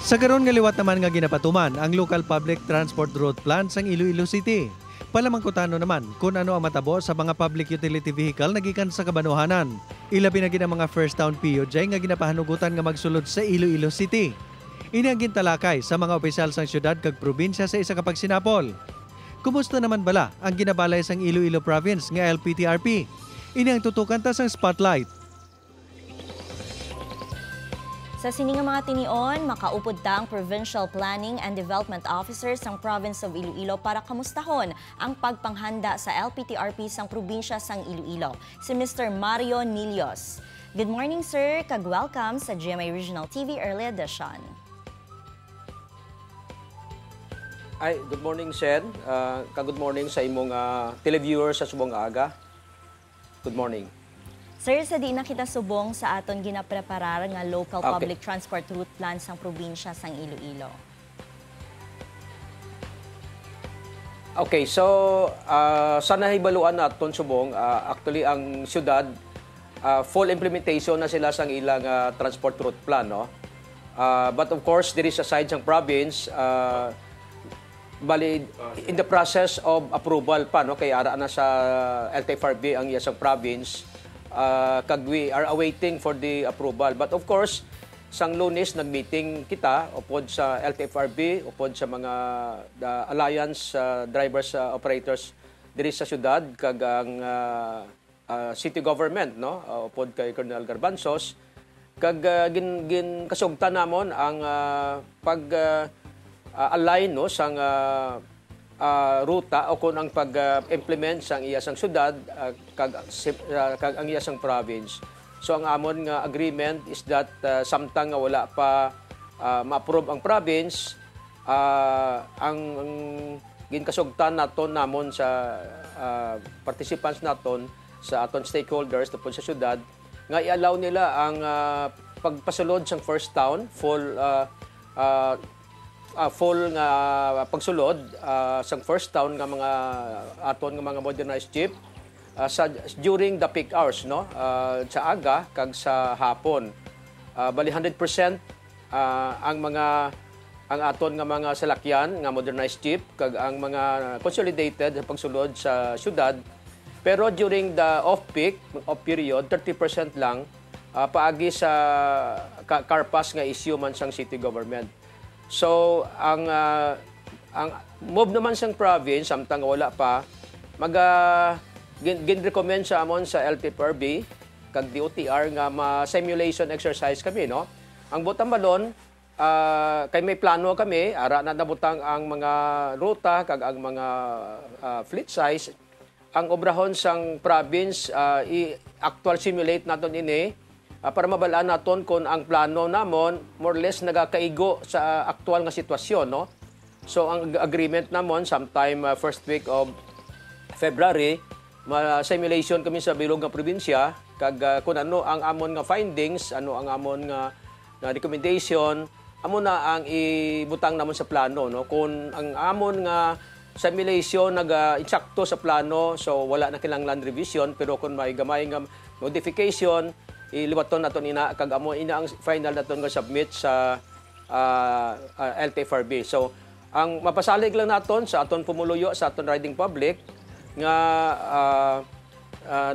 Sa karon nga liwat naman nga ginapatuman ang local public transport route plan sang Iloilo City. Palamangkutano naman kung ano ang matabo sa mga public utility vehicle na gikan sa Kabanohanan. Ilabi na gina mga first town POJ nga ginapahanugutan nga magsulod sa Iloilo City. Ini ang gintalakay sa mga opisyal sang syudad kag probinsya sa isa ka pagsinapol. Kumusta naman bala ang ginabalay sang Iloilo Province nga LPTRP? Ini ang tutukan ta sang spotlight. Sa sining mga tinion, makaupod tang Provincial Planning and Development Officer sang Province of Iloilo para kamustahon ang pagpanghanda sa LPTRP sang probinsya sang Iloilo, si Mr. Mario Nilios. Good morning, sir. Kag-welcome sa GMA Regional TV Early Edition. Ay, good morning, Sen. Good morning sa imong televiewers sa subong aga. Good morning. Sir, sa di na kita subong sa aton ginapreparar nga local public transport route plan sang probinsya sang Iloilo. Okay, so sa nahibaluan naton subong, actually ang syudad full implementation na sila sang ilang transport route plan, no? But of course, there is a side sang province bali in the process of approval pa, no? Kaya ara na sa LTFRB ang iya sang province. Kag we are awaiting for the approval. But of course, sang Lunes nag-meeting kita upod sa LTFRB, upod sa mga alliance drivers operators diri sa syudad kag ang city government, no, upod kay Colonel Garbanzos, kag gin kasugtan namon ang pag align, no, sang ruta o kung ang pag-implement sang iya sang syudad kag ang iya sang province. So ang amon nga agreement is that samtang nga wala pa ma-approve ang province, ang ginkasugtan naton namon sa participants naton sa aton stakeholders tupod sa syudad nga i-allow nila ang pagpasulod sang first town full nga pagsulod sa first town nga mga aton nga mga modernized jeep during the peak hours, no, sa aga kag sa hapon. Bali 100% ang aton nga mga salakyan nga modernized jeep kag ang mga consolidated pagsulod sa syudad. Pero during the off period 30% lang paagi sa car pass nga issue man sang city government. So, ang move naman sa province, samtang wala pa, gin-recommend sa amon sa LTFRB, kag DOTR, nga ma-simulation exercise kami, no? Ang butang balon, kay may plano kami, ara na nabutang ang mga ruta, kag ang mga fleet size, ang obrahon sang province, i-actual simulate naton ini, para mabalaan naton kung ang plano namon more or less nagakaigo sa aktual nga sitwasyon, no? So ang agreement namon sometime first week of February, simulation kami sa bilog nga probinsya kag kung ano ang amon nga findings, ano ang amon nga recommendation, amo na ang ibutang namon sa plano, no? Kung ang amon nga simulation insakto sa plano, so wala na kinahanglan revision, pero kung may gamay nga modification, iliwaton naton ina kag amo ina ang final naton nga submit sa LTFRB. So ang mapasalig lang naton sa aton pumuluyo sa aton riding public nga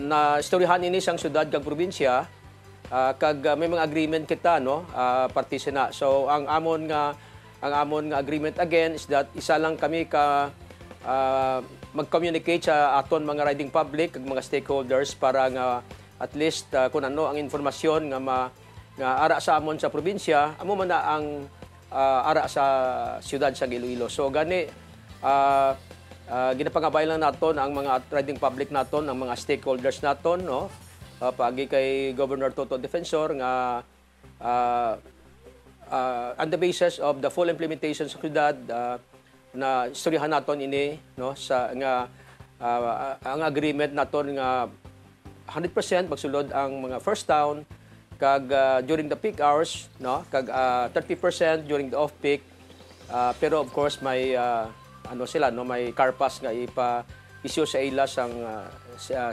na istoryahan ini sang syudad kag probinsya kag may mga agreement kita, no, partisina. So ang amon nga agreement again is that isa lang kami ka mag-communicate sa aton mga riding public kag mga stakeholders para nga at least kung ano ang informasyon nga ara sa amon sa probinsya, amo man na ang ara sa syudad sa Iloilo. So gani ginapangabay lang naton ang mga riding public naton, ang mga stakeholders naton, no, paagi kay Governor Toto Defensor nga on the basis of the full implementation sa syudad na istoryahan naton ini, no, sa nga ang agreement naton nga 100% magsulod ang mga first town kag during the peak hours, no, kag 30% during the off peak, pero of course may may car pass nga ipa-issue sa ila sang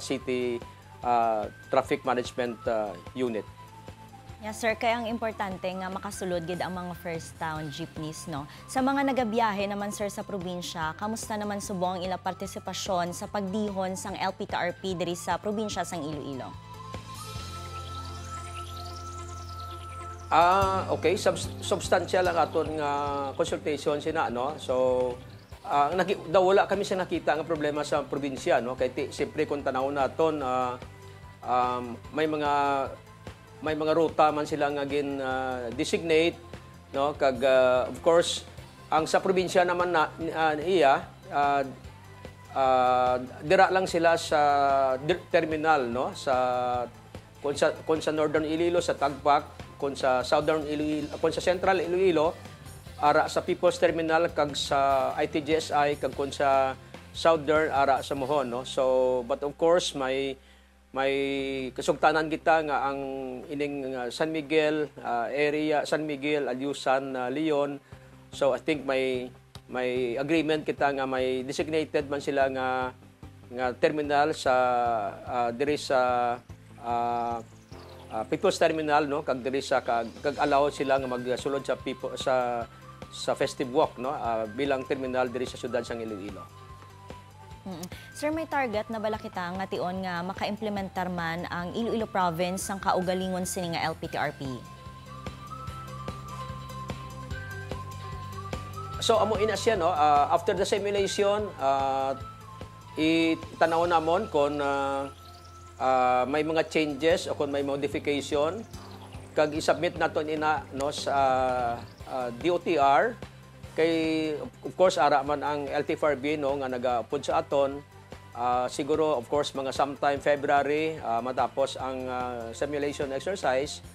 city traffic management unit. Yes, sir, kaya ang importante nga makasulod gid ang mga first town jeepneys, no? Sa mga nagabiyahe naman, sir, sa probinsya, kamusta naman subong ang ila partisipasyon sa pagdihon sang LPTRP diri sa probinsya sang Iloilo? Okay, substantial ang aton nga consultation sina, no? So wala kami sa nakita nga problema sa probinsya, no? Kay siyempre kung tanawon naton may mga ruta man sila nga designate, no? Kag of course ang sa probinsya naman dira lang sila sa terminal, no? Kung sa Northern Iloilo sa Tagpak, kung sa Southern Iloilo, kung sa Central Iloilo ara sa People's Terminal, kag sa ITGSI, kag kung sa Southern ara sa Mohon, no? So but of course may kasugtanan kita nga ang ining San Miguel area, San Miguel, Alyusan, Leon. So I think may agreement kita nga may designated man sila nga terminal sa diri sa People's Terminal, no? Kag diri sa kag allow sila nga magsulod sa festive walk, no? Bilang terminal diri sa syudad sang Iloilo. Sir, may target na bala kita nga tion nga maka-implementar man ang Iloilo Province sang kaugalingon sini nga LPTRP? So amo ina siya, no? After the simulation, itanaw namon kung may mga changes o kung may modification, kag i-submit naton ina, no, sa DOTR. Kay of course ara man ang LTFRB, no, nga nagapud sa aton. Siguro of course mga sometime February matapos ang simulation exercise.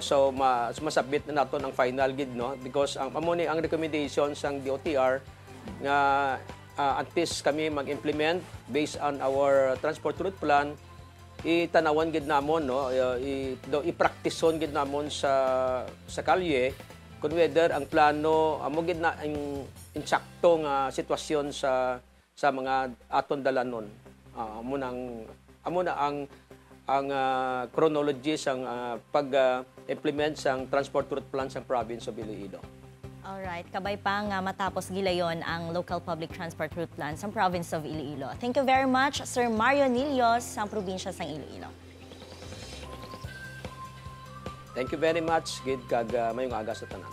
So masubmit na naton ang final gid, no, because ang amuni ang recommendation sang DOTR nga at least kami mag-implement based on our transport route plan, itanawan gid namon, no, i-practiceon gid namon sa kalye kung whether ang plano amo gid na ang insakto nga sitwasyon sa mga aton dalanon. Amo na ang chronology sang pag-implement sang transport route plan sa province of Iloilo. Alright, kabay pa nga matapos gilayon ang local public transport route plan sa province of Iloilo. Thank you very much, Sir Mario Nilios, sa probinsya sang Iloilo. Thank you very much, gid kag mayong aga sa tanan.